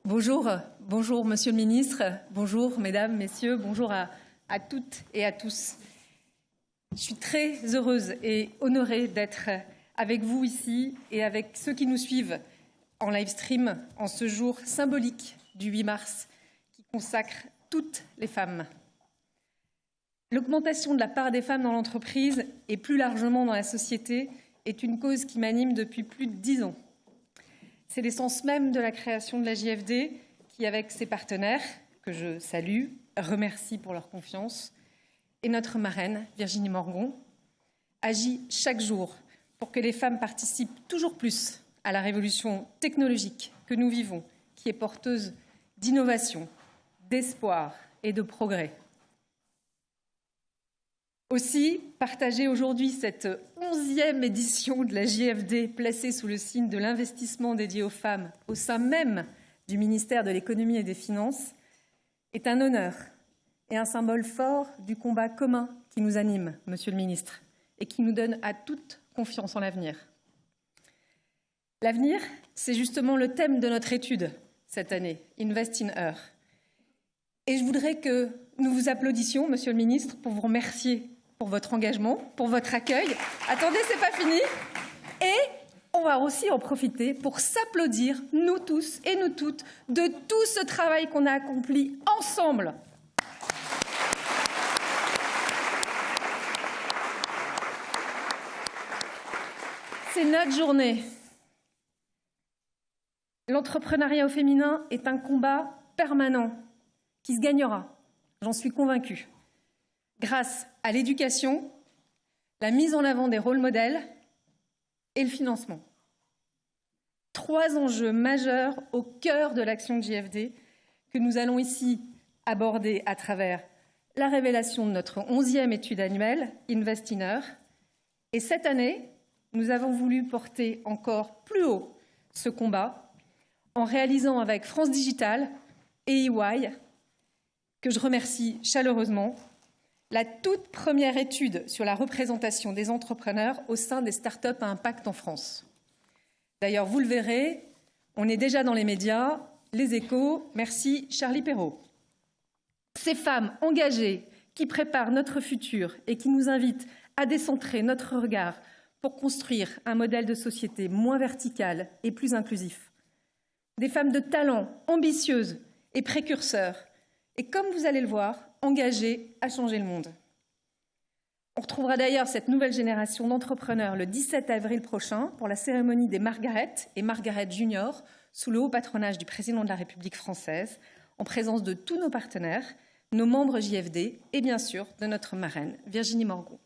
Bonjour, bonjour Monsieur le Ministre, bonjour Mesdames, Messieurs, bonjour à toutes et à tous. Je suis très heureuse et honorée d'être avec vous ici et avec ceux qui nous suivent en live stream en ce jour symbolique du 8 mars qui consacre toutes les femmes. L'augmentation de la part des femmes dans l'entreprise et plus largement dans la société est une cause qui m'anime depuis plus de 10 ans. C'est l'essence même de la création de la JFD qui, avec ses partenaires, que je salue, remercie pour leur confiance, et notre marraine, Virginie Morgon, agit chaque jour pour que les femmes participent toujours plus à la révolution technologique que nous vivons, qui est porteuse d'innovation, d'espoir et de progrès. Aussi, partager aujourd'hui cette 11e édition de la JFD placée sous le signe de l'investissement dédié aux femmes au sein même du ministère de l'Économie et des Finances est un honneur et un symbole fort du combat commun qui nous anime, Monsieur le Ministre, et qui nous donne à toute confiance en l'avenir. L'avenir, c'est justement le thème de notre étude cette année, Invest in Her. Et je voudrais que nous vous applaudissions, Monsieur le Ministre, pour vous remercier pour votre engagement, pour votre accueil. Attendez, c'est pas fini. Et on va aussi en profiter pour s'applaudir, nous tous et nous toutes, de tout ce travail qu'on a accompli ensemble. C'est notre journée. L'entrepreneuriat au féminin est un combat permanent qui se gagnera, j'en suis convaincue, grâce à l'éducation, la mise en avant des rôles modèles et le financement. 3 enjeux majeurs au cœur de l'action de JFD que nous allons ici aborder à travers la révélation de notre 11e étude annuelle, Invest in Her. Et cette année, nous avons voulu porter encore plus haut ce combat en réalisant avec France Digital et EY, que je remercie chaleureusement, la toute première étude sur la représentation des entrepreneurs au sein des startups à impact en France. D'ailleurs, vous le verrez, on est déjà dans les médias, les Échos, merci Charlie Perrault. Ces femmes engagées qui préparent notre futur et qui nous invitent à décentrer notre regard pour construire un modèle de société moins vertical et plus inclusif. Des femmes de talent, ambitieuses et précurseurs, et comme vous allez le voir, engagées à changer le monde. On retrouvera d'ailleurs cette nouvelle génération d'entrepreneurs le 17 avril prochain pour la cérémonie des Margaret et Margaret Junior sous le haut patronage du président de la République française, en présence de tous nos partenaires, nos membres JFD et bien sûr de notre marraine Virginie Morgon.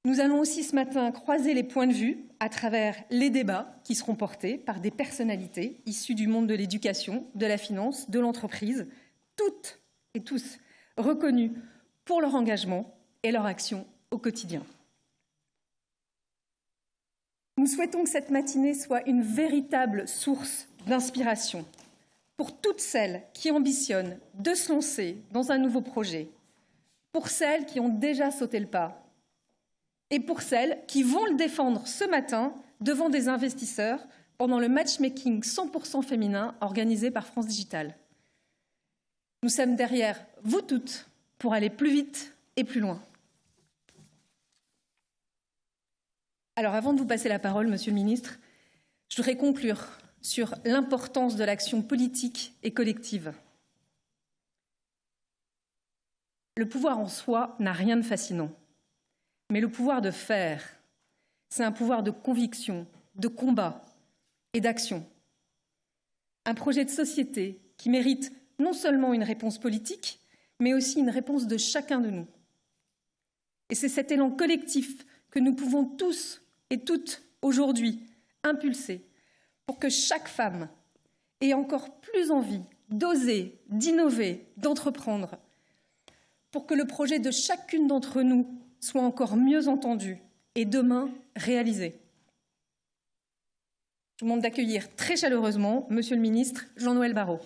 Nous allons aussi ce matin croiser les points de vue à travers les débats qui seront portés par des personnalités issues du monde de l'éducation, de la finance, de l'entreprise, toutes et tous reconnus pour leur engagement et leur action au quotidien. Nous souhaitons que cette matinée soit une véritable source d'inspiration pour toutes celles qui ambitionnent de se lancer dans un nouveau projet, pour celles qui ont déjà sauté le pas et pour celles qui vont le défendre ce matin devant des investisseurs pendant le matchmaking 100% féminin organisé par France Digital. Nous sommes derrière vous toutes pour aller plus vite et plus loin. Alors avant de vous passer la parole, Monsieur le Ministre, je voudrais conclure sur l'importance de l'action politique et collective. Le pouvoir en soi n'a rien de fascinant. Mais le pouvoir de faire, c'est un pouvoir de conviction, de combat et d'action. Un projet de société qui mérite non seulement une réponse politique, mais aussi une réponse de chacun de nous. Et c'est cet élan collectif que nous pouvons tous et toutes aujourd'hui impulser pour que chaque femme ait encore plus envie d'oser, d'innover, d'entreprendre, pour que le projet de chacune d'entre nous soit encore mieux entendu et demain réalisé. Je vous demande d'accueillir très chaleureusement Monsieur le Ministre Jean-Noël Barrot.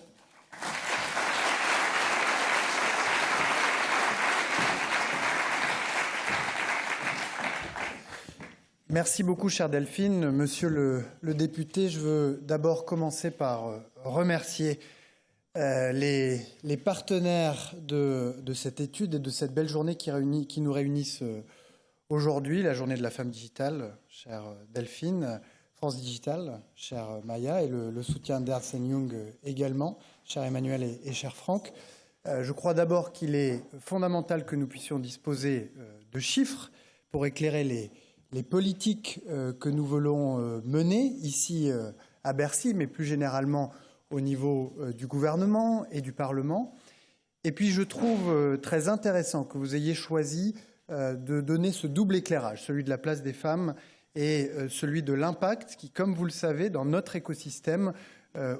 Merci beaucoup, chère Delphine. Monsieur le député, je veux d'abord commencer par remercier les partenaires de cette étude et de cette belle journée qui nous réunissent aujourd'hui, la journée de la femme digitale, chère Delphine, France Digital, chère Maya, et le soutien d'Ernst & Young également, cher Emmanuel et cher Franck. Je crois d'abord qu'il est fondamental que nous puissions disposer de chiffres pour éclairer les politiques que nous voulons mener ici à Bercy, mais plus généralement au niveau du gouvernement et du Parlement. Et puis je trouve très intéressant que vous ayez choisi de donner ce double éclairage, celui de la place des femmes et celui de l'impact qui, comme vous le savez, dans notre écosystème,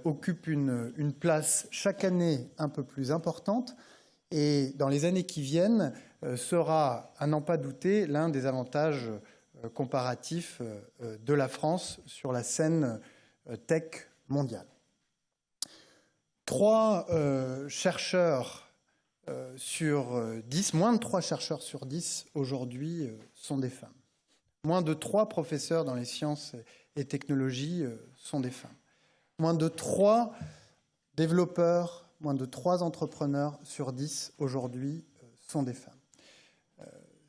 occupe une place chaque année un peu plus importante et dans les années qui viennent sera, à n'en pas douter, l'un des avantages comparatifs de la France sur la scène tech mondiale. 3 chercheurs sur 10, moins de 3 chercheurs sur 10 aujourd'hui sont des femmes. Moins de 3 professeurs dans les sciences et technologies sont des femmes. Moins de 3 développeurs, moins de 3 entrepreneurs sur 10 aujourd'hui sont des femmes.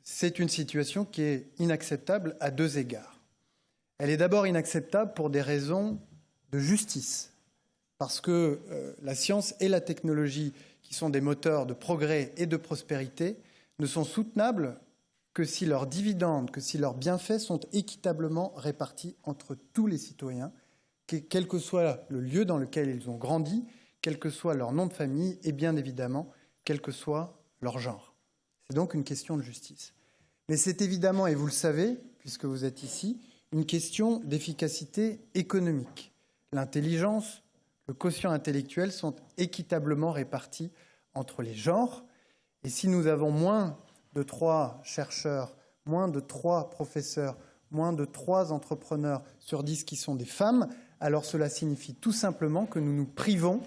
C'est une situation qui est inacceptable à 2 égards. Elle est d'abord inacceptable pour des raisons de justice, parce que la science et la technologie, qui sont des moteurs de progrès et de prospérité, ne sont soutenables que si leurs dividendes, que si leurs bienfaits sont équitablement répartis entre tous les citoyens, quel que soit le lieu dans lequel ils ont grandi, quel que soit leur nom de famille et bien évidemment, quel que soit leur genre. C'est donc une question de justice. Mais c'est évidemment, et vous le savez, puisque vous êtes ici, une question d'efficacité économique. L'intelligence, le quotient intellectuel sont équitablement répartis entre les genres. Et si nous avons moins de 3 chercheurs, moins de 3 professeurs, moins de 3 entrepreneurs sur 10 qui sont des femmes, alors cela signifie tout simplement que nous nous privons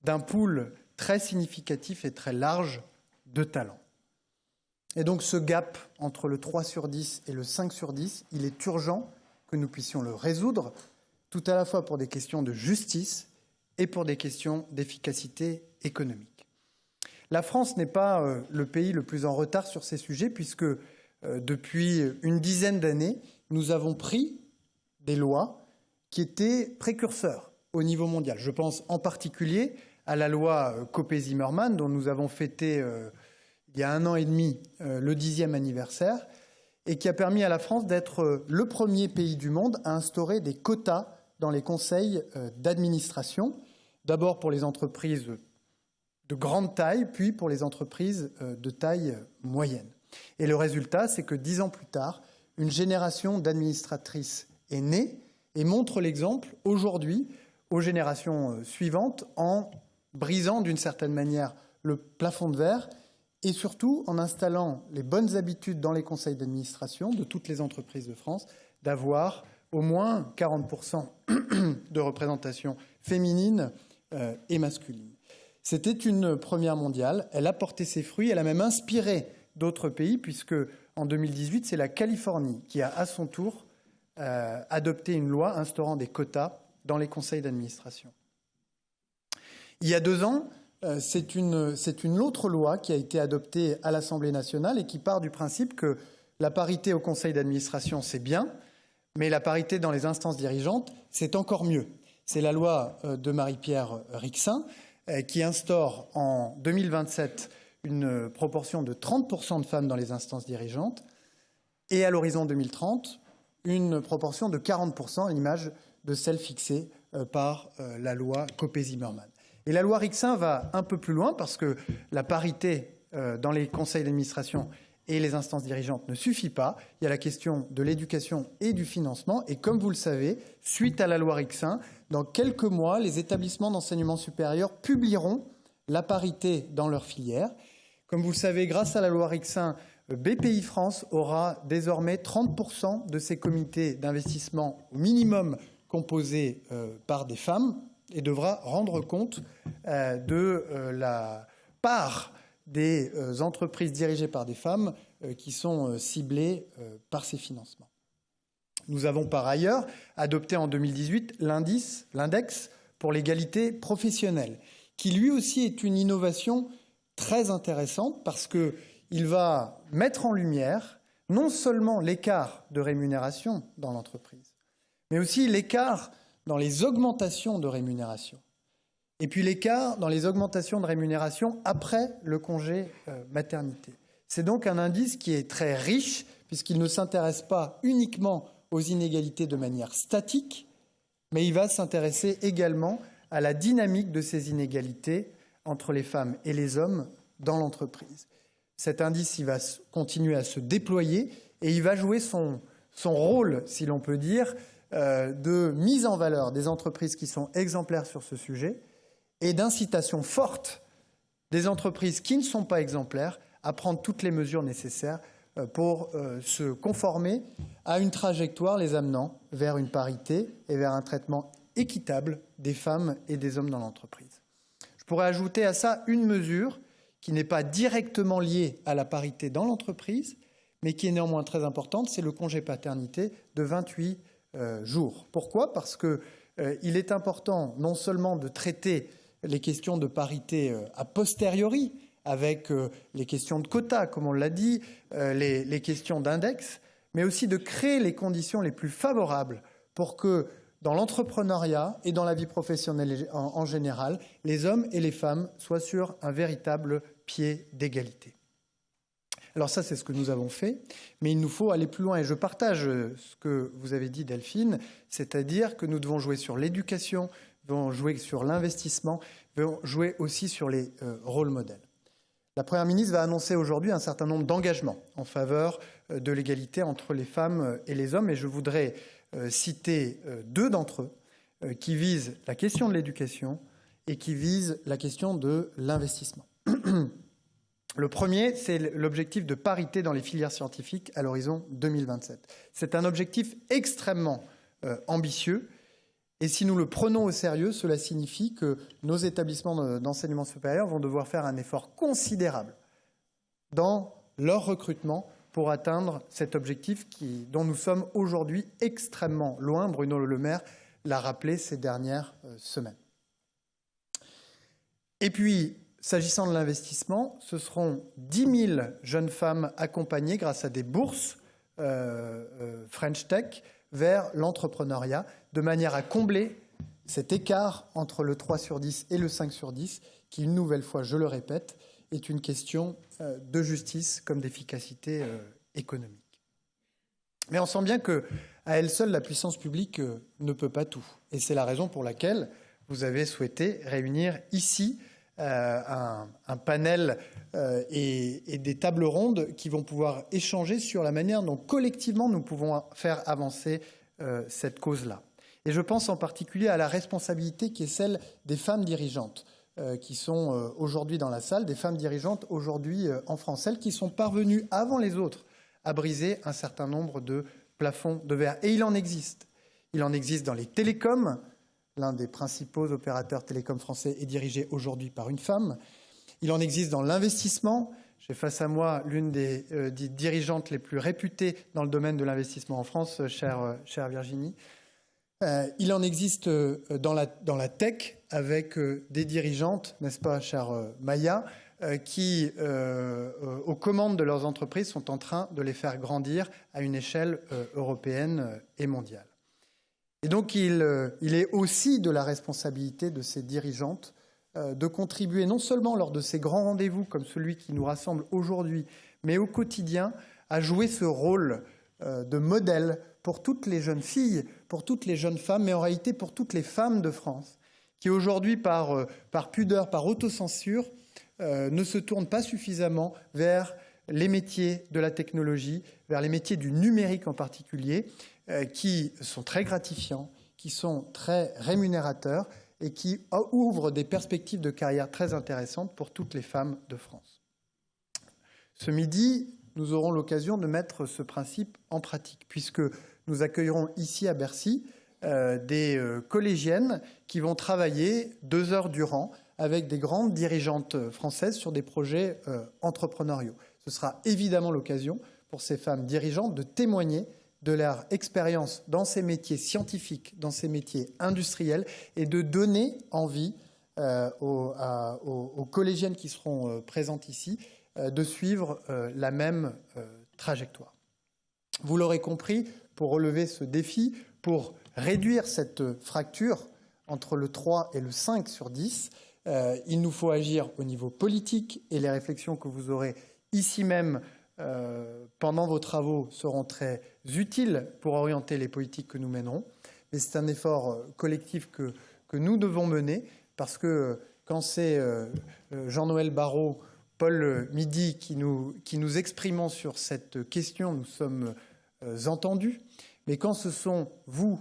d'un pool très significatif et très large de talents. Et donc ce gap entre le 3 sur 10 et le 5 sur 10, il est urgent que nous puissions le résoudre, tout à la fois pour des questions de justice et pour des questions d'efficacité économique. La France n'est pas le pays le plus en retard sur ces sujets, puisque depuis une dizaine d'années, nous avons pris des lois qui étaient précurseurs au niveau mondial. Je pense en particulier à la loi Copé-Zimmermann, dont nous avons fêté il y a 1 an et demi le 10e anniversaire, et qui a permis à la France d'être le premier pays du monde à instaurer des quotas dans les conseils d'administration, d'abord pour les entreprises de grande taille, puis pour les entreprises de taille moyenne. Et le résultat, c'est que 10 ans plus tard, une génération d'administratrices est née et montre l'exemple aujourd'hui aux générations suivantes en brisant d'une certaine manière le plafond de verre et surtout en installant les bonnes habitudes dans les conseils d'administration de toutes les entreprises de France d'avoir au moins 40% de représentation féminine et masculine. C'était une première mondiale, elle a porté ses fruits, elle a même inspiré d'autres pays, puisque en 2018, c'est la Californie qui a à son tour adopté une loi instaurant des quotas dans les conseils d'administration. Il y a 2 ans, c'est une autre loi qui a été adoptée à l'Assemblée nationale et qui part du principe que la parité au conseil d'administration, c'est bien, mais la parité dans les instances dirigeantes, c'est encore mieux. C'est la loi de Marie-Pierre Rixain qui instaure en 2027 une proportion de 30% de femmes dans les instances dirigeantes et à l'horizon 2030, une proportion de 40% à l'image de celle fixée par la loi Copé-Zimmermann. Et la loi Rixain va un peu plus loin parce que la parité dans les conseils d'administration et les instances dirigeantes ne suffit pas. Il y a la question de l'éducation et du financement. Et comme vous le savez, suite à la loi Rixain, dans quelques mois, les établissements d'enseignement supérieur publieront la parité dans leur filière. Comme vous le savez, grâce à la loi Rixain, BPI France aura désormais 30% de ses comités d'investissement au minimum composés par des femmes et devra rendre compte de la part des entreprises dirigées par des femmes qui sont ciblées par ces financements. Nous avons par ailleurs adopté en 2018 l'index pour l'égalité professionnelle, qui lui aussi est une innovation très intéressante parce qu'il va mettre en lumière non seulement l'écart de rémunération dans l'entreprise, mais aussi l'écart dans les augmentations de rémunération. Et puis l'écart dans les augmentations de rémunération après le congé maternité. C'est donc un indice qui est très riche puisqu'il ne s'intéresse pas uniquement aux inégalités de manière statique, mais il va s'intéresser également à la dynamique de ces inégalités entre les femmes et les hommes dans l'entreprise. Cet indice, il va continuer à se déployer et il va jouer son rôle, si l'on peut dire, de mise en valeur des entreprises qui sont exemplaires sur ce sujet et d'incitation forte des entreprises qui ne sont pas exemplaires à prendre toutes les mesures nécessaires pour se conformer à une trajectoire les amenant vers une parité et vers un traitement équitable des femmes et des hommes dans l'entreprise. Je pourrais ajouter à ça une mesure qui n'est pas directement liée à la parité dans l'entreprise, mais qui est néanmoins très importante, c'est le congé paternité de 28 jours. Pourquoi ? Parce qu'il est important non seulement de traiter les questions de parité a posteriori, avec les questions de quotas, comme on l'a dit, les questions d'index, mais aussi de créer les conditions les plus favorables pour que dans l'entrepreneuriat et dans la vie professionnelle en général, les hommes et les femmes soient sur un véritable pied d'égalité. Alors ça, c'est ce que nous avons fait, mais il nous faut aller plus loin. Et je partage ce que vous avez dit, Delphine, c'est-à-dire que nous devons jouer sur l'éducation, nous devons jouer sur l'investissement, nous devons jouer aussi sur les rôles modèles. La Première ministre va annoncer aujourd'hui un certain nombre d'engagements en faveur de l'égalité entre les femmes et les hommes, et je voudrais citer deux d'entre eux qui visent la question de l'éducation et qui visent la question de l'investissement. Le premier, c'est l'objectif de parité dans les filières scientifiques à l'horizon 2027. C'est un objectif extrêmement ambitieux et si nous le prenons au sérieux, cela signifie que nos établissements d'enseignement supérieur vont devoir faire un effort considérable dans leur recrutement pour atteindre cet objectif dont nous sommes aujourd'hui extrêmement loin. Bruno Le Maire l'a rappelé ces dernières semaines. Et puis, s'agissant de l'investissement, ce seront 10 000 jeunes femmes accompagnées grâce à des bourses French Tech vers l'entrepreneuriat, de manière à combler cet écart entre le 3 sur 10 et le 5 sur 10, qui, une nouvelle fois, je le répète, est une question de justice comme d'efficacité économique. Mais on sent bien qu'à elle seule, la puissance publique ne peut pas tout. Et c'est la raison pour laquelle vous avez souhaité réunir ici un panel et des tables rondes qui vont pouvoir échanger sur la manière dont collectivement nous pouvons faire avancer cette cause-là. Et je pense en particulier à la responsabilité qui est celle des femmes dirigeantes qui sont aujourd'hui dans la salle, des femmes dirigeantes aujourd'hui en France, celles qui sont parvenues avant les autres à briser un certain nombre de plafonds de verre. Et il en existe. Il en existe dans les télécoms. L'un des principaux opérateurs télécoms français est dirigé aujourd'hui par une femme. Il en existe dans l'investissement. J'ai face à moi l'une des dirigeantes les plus réputées dans le domaine de l'investissement en France, chère Virginie. Il en existe dans la tech avec des dirigeantes, n'est-ce pas, chère Maya, qui, aux commandes de leurs entreprises, sont en train de les faire grandir à une échelle européenne et mondiale. Et donc, il est aussi de la responsabilité de ces dirigeantes de contribuer non seulement lors de ces grands rendez-vous comme celui qui nous rassemble aujourd'hui, mais au quotidien à jouer ce rôle de modèle pour toutes les jeunes filles, pour toutes les jeunes femmes, mais en réalité pour toutes les femmes de France, qui aujourd'hui, par pudeur, par autocensure, ne se tournent pas suffisamment vers les métiers de la technologie, vers les métiers du numérique en particulier, qui sont très gratifiants, qui sont très rémunérateurs et qui ouvrent des perspectives de carrière très intéressantes pour toutes les femmes de France. Ce midi, nous aurons l'occasion de mettre ce principe en pratique, puisque nous accueillerons ici à Bercy des collégiennes qui vont travailler 2 heures durant avec des grandes dirigeantes françaises sur des projets entrepreneuriaux. Ce sera évidemment l'occasion pour ces femmes dirigeantes de témoigner de leur expérience dans ces métiers scientifiques, dans ces métiers industriels, et de donner envie aux collégiennes qui seront présentes ici de suivre la même trajectoire. Vous l'aurez compris, pour relever ce défi, pour réduire cette fracture entre le 3 et le 5 sur 10, il nous faut agir au niveau politique, et les réflexions que vous aurez ici même pendant vos travaux seront très utiles pour orienter les politiques que nous mènerons. Mais c'est un effort collectif que nous devons mener, parce que quand c'est Jean-Noël Barrot, Paul Midi qui nous exprimons sur cette question, nous sommes entendus. Mais quand ce sont vous,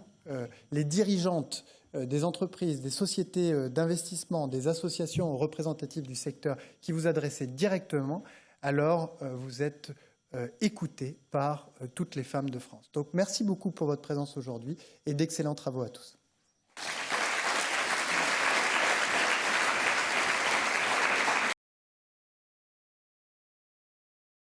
les dirigeantes des entreprises, des sociétés d'investissement, des associations représentatives du secteur qui vous adressez directement, alors vous êtes écoutés par toutes les femmes de France. Donc merci beaucoup pour votre présence aujourd'hui et d'excellents travaux à tous.